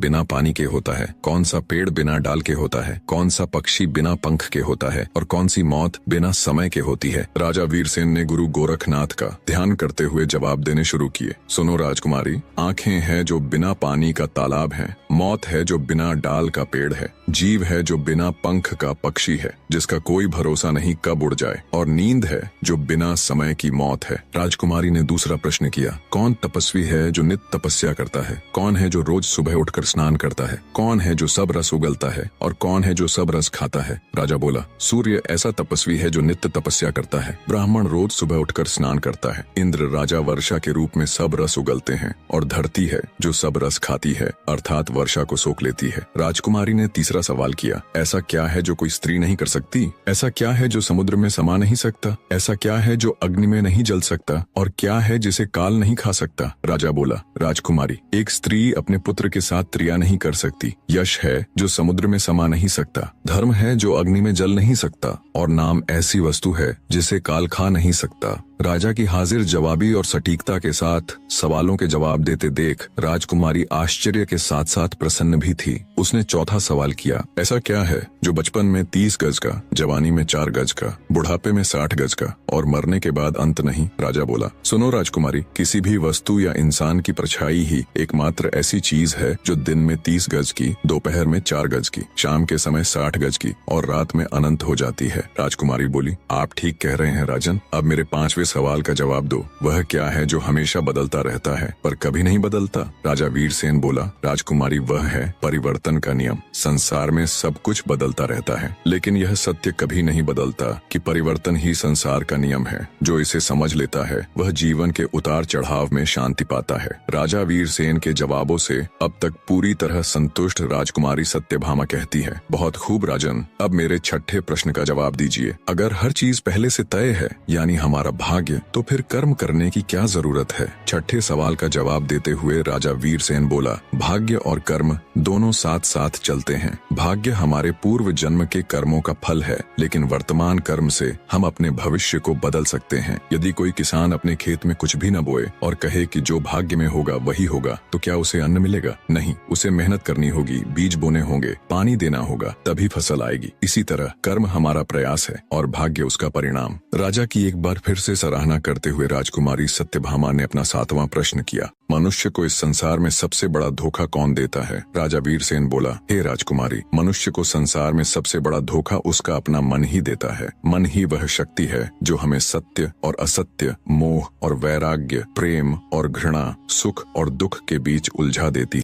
बिना पानी के होता है, कौन सा पेड़ बिना डाल के होता है, कौन सा पक्षी बिना पंख के होता है और कौन सी मौत बिना समय के होती है। राजा वीरसेन ने गुरु गोरखनाथ का ध्यान करते हुए जवाब देने शुरू किए। सुनो राजकुमारी, आंखें हैं जो बिना पानी का तालाब है, मौत है जो बिना डाल का पेड़ है, जीव है जो बिना पंख का पक्षी है जिसका कोई भरोसा नहीं कब उड़ जाए, और नींद है जो बिना समय की मौत है। राजकुमारी ने दूसरा प्रश्न किया, कौन तपस्वी है जो नित्य तपस्या करता है, कौन है जो रोज सुबह उठकर स्नान करता है, कौन है जो सब रस उगलता है और कौन है जो सब रस खाता है। राजा बोला, सूर्य ऐसा तपस्वी है जो नित्य तपस्या करता है, ब्राह्मण रोज सुबह उठकर स्नान करता है, इंद्र राजा वर्षा के रूप में सब रस उगलते हैं, और धरती है जो सब रस खाती है अर्थात वर्षा को सोख लेती है। राजकुमारी ने तीसरा सवाल किया, ऐसा क्या है जो कोई स्त्री नहीं कर सकती, ऐसा क्या है जो समुद्र में समा नहीं सकता, ऐसा क्या है जो अग्नि में नहीं जल सकता, और क्या है जिसे काल नहीं खा सकता। राजा बोला, राजकुमारी, एक स्त्री अपने पुत्र के साथ त्रिया नहीं कर सकती, यश है जो समुद्र में समा नहीं सकता, धर्म है जो अग्नि में जल नहीं सकता, और नाम ऐसी वस्तु है जिसे काल खा नहीं सकता। राजा की हाजिर जवाबी और सटीकता के साथ सवालों के जवाब देते देख राजकुमारी आश्चर्य के साथ साथ प्रसन्न भी थी। उसने चौथा सवाल किया, ऐसा क्या है जो बचपन में 30 गज का, जवानी में 4 गज का, बुढ़ापे में 60 गज का और मरने के बाद अंत नहीं। राजा बोला, सुनो राजकुमारी, किसी भी वस्तु या इंसान की परछाई ही एकमात्र ऐसी चीज है जो दिन में 30 गज की, दोपहर में 4 गज की, शाम के समय 60 गज की और रात में अनंत हो जाती है। राजकुमारी बोली, आप ठीक कह रहे हैं राजन, अब मेरे 5वें सवाल का जवाब दो, वह क्या है जो हमेशा बदलता रहता है पर कभी नहीं बदलता। राजा वीरसेन बोला, राजकुमारी, वह है परिवर्तन का नियम। संसार में सब कुछ बदलता रहता है लेकिन यह सत्य कभी नहीं बदलता कि परिवर्तन ही संसार का नियम है। जो इसे समझ लेता है वह जीवन के उतार चढ़ाव में शांति पाता है। राजा वीरसेन के जवाबों से अब तक पूरी तरह संतुष्ट राजकुमारी सत्यभामा कहती है, बहुत खूब राजन, अब मेरे 6ठे प्रश्न का जवाब दीजिए। अगर हर चीज पहले से तय है यानी हमारा भाग्य, तो फिर कर्म करने की क्या जरूरत है। 6ठे सवाल का जवाब देते हुए राजा वीरसेन बोला, भाग्य और कर्म दोनों साथ साथ चलते हैं। भाग्य हमारे पूर्व जन्म के कर्मों का फल है, लेकिन वर्तमान कर्म से हम अपने भविष्य को बदल सकते हैं। यदि कोई किसान अपने खेत में कुछ भी न बोए और कहे कि जो भाग्य में होगा वही होगा, तो क्या उसे अन्न मिलेगा? नहीं, उसे मेहनत करनी होगी, बीज बोने होंगे, पानी देना होगा, तभी फसल आएगी। इसी तरह कर्म हमारा प्रयास है और भाग्य उसका परिणाम। राजा की एक बार फिर से सराहना करते हुए राजकुमारी सत्यभामा ने अपना 7वां प्रश्न किया, मनुष्य को इस संसार में सबसे बड़ा धोखा कौन देता है? राजा वीरसेन बोला, हे राजकुमारी, मनुष्य को संसार में सबसे बड़ा धोखा उसका अपना मन ही देता है। मन ही वह शक्ति है जो हमें सत्य और असत्य, मोह और वैराग्य, प्रेम और घृणा, सुख और दुख के बीच उलझा देती